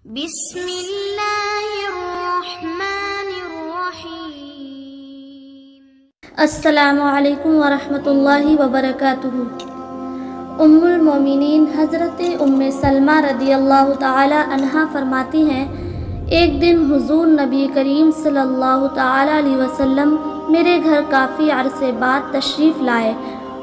بسم اللہ الرحمن الرحیم۔ السلام علیکم ورحمۃ اللہ وبرکاتہ۔ ام المومنین حضرت ام سلمہ رضی اللہ تعالی عنہا فرماتی ہیں، ایک دن حضور نبی کریم صلی اللہ تعالی علیہ وسلم میرے گھر کافی عرصے بعد تشریف لائے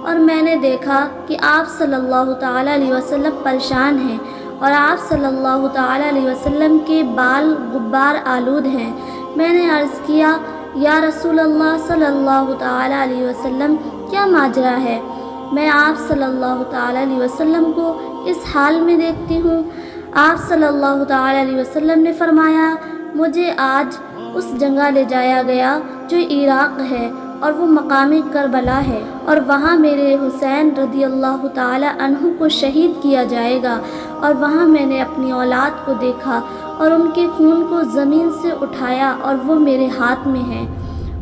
اور میں نے دیکھا کہ آپ صلی اللہ تعالی علیہ وسلم پریشان ہیں اور آپ صلی اللہ تعالی علیہ وسلم کے بال غبار آلود ہیں۔ میں نے عرض کیا، یا رسول اللہ صلی اللہ تعالی علیہ وسلم، کیا ماجرا ہے؟ میں آپ صلی اللہ تعالی علیہ وسلم کو اس حال میں دیکھتی ہوں۔ آپ صلی اللہ تعالی علیہ وسلم نے فرمایا، مجھے آج اس جگہ لے جایا گیا جو عراق ہے اور وہ مقام کربلا ہے، اور وہاں میرے حسین رضی اللہ تعالی عنہ کو شہید کیا جائے گا، اور وہاں میں نے اپنی اولاد کو دیکھا اور ان کے خون کو زمین سے اٹھایا اور وہ میرے ہاتھ میں ہے۔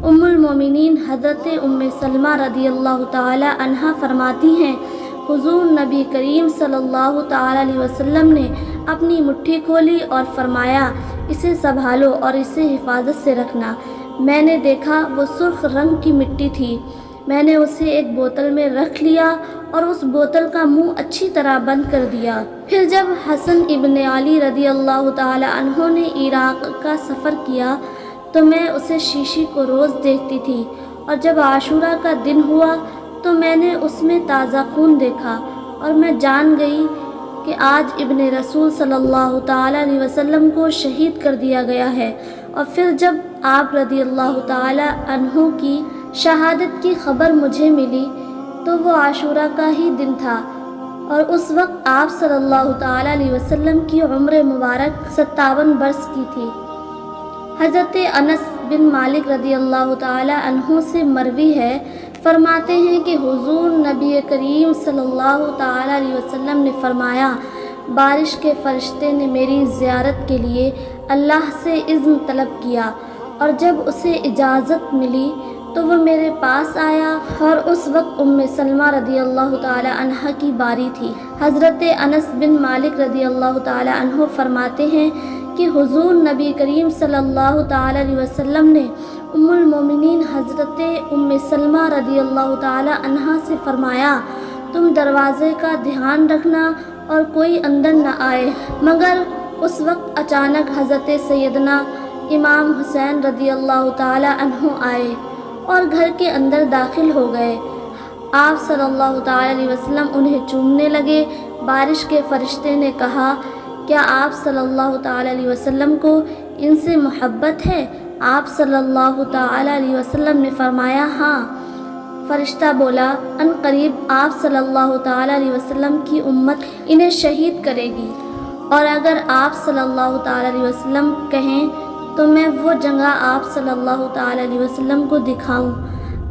ام المومنین حضرت ام سلمہ رضی اللہ تعالی عنہا فرماتی ہیں، حضور نبی کریم صلی اللہ تعالی علیہ وسلم نے اپنی مٹھی کھولی اور فرمایا، اسے سنبھالو اور اسے حفاظت سے رکھنا۔ میں نے دیکھا وہ سرخ رنگ کی مٹی تھی۔ میں نے اسے ایک بوتل میں رکھ لیا اور اس بوتل کا منہ اچھی طرح بند کر دیا۔ پھر جب حسن ابن علی رضی اللہ تعالی عنہ نے عراق کا سفر کیا تو میں اسے شیشی کو روز دیکھتی تھی، اور جب عاشورہ کا دن ہوا تو میں نے اس میں تازہ خون دیکھا اور میں جان گئی کہ آج ابن رسول صلی اللہ تعالی علیہ وسلم کو شہید کر دیا گیا ہے۔ اور پھر جب آپ رضی اللہ تعالی عنہ کی شہادت کی خبر مجھے ملی تو وہ عاشورہ کا ہی دن تھا، اور اس وقت آپ صلی اللہ تعالی علیہ وسلم کی عمر مبارک 57 برس کی تھی۔ حضرت انس بن مالک رضی اللہ تعالی عنہ سے مروی ہے، فرماتے ہیں کہ حضور نبی کریم صلی اللہ تعالی علیہ وسلم نے فرمایا، بارش کے فرشتے نے میری زیارت کے لیے اللہ سے اذن طلب کیا، اور جب اسے اجازت ملی تو وہ میرے پاس آیا، اور اس وقت ام سلمہ رضی اللہ تعالی عنہا کی باری تھی۔ حضرت انس بن مالک رضی اللہ تعالی عنہ فرماتے ہیں کہ حضور نبی کریم صلی اللہ تعالی علیہ وسلم نے ام المومنین حضرت ام سلمہ رضی اللہ تعالی عنہا سے فرمایا، تم دروازے کا دھیان رکھنا اور کوئی اندر نہ آئے۔ مگر اس وقت اچانک حضرت سیدنا امام حسین رضی اللہ تعالی عنہ آئے اور گھر کے اندر داخل ہو گئے۔ آپ صلی اللہ تعالی علیہ وسلم انہیں چومنے لگے۔ بارش کے فرشتے نے کہا، کیا آپ صلی اللہ تعالی علیہ وسلم کو ان سے محبت ہے؟ آپ صلی اللہ تعالی علیہ وسلم نے فرمایا، ہاں۔ فرشتہ بولا، ان قریب آپ صلی اللہ تعالی علیہ وسلم کی امت انہیں شہید کرے گی، اور اگر آپ صلی اللہ تعالی علیہ وسلم کہیں تو میں وہ جگہ آپ صلی اللہ تعالی علیہ وسلم کو دکھاؤں؟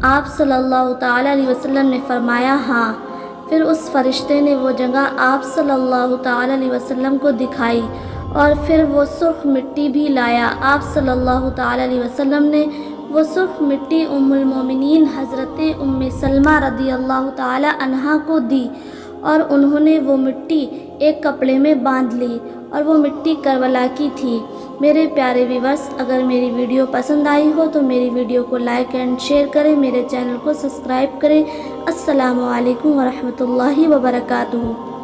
آپ صلی اللہ تعالی علیہ وسلم نے فرمایا، ہاں۔ پھر اس فرشتے نے وہ جگہ آپ صلی اللہ تعالی علیہ وسلم کو دکھائی، اور پھر وہ سرخ مٹی بھی لایا۔ آپ صلی اللہ تعالی علیہ وسلم نے وہ سرخ مٹی ام المومنین حضرت ام سلمہ رضی اللہ تعالی عنہا کو دی، اور انہوں نے وہ مٹی ایک کپڑے میں باندھ لی، اور وہ مٹی کربلا کی تھی۔ میرے پیارے ویورز، اگر میری ویڈیو پسند آئی ہو تو میری ویڈیو کو لائک اینڈ شیئر کریں، میرے چینل کو سبسکرائب کریں۔ السلام علیکم ورحمۃ اللہ وبرکاتہ۔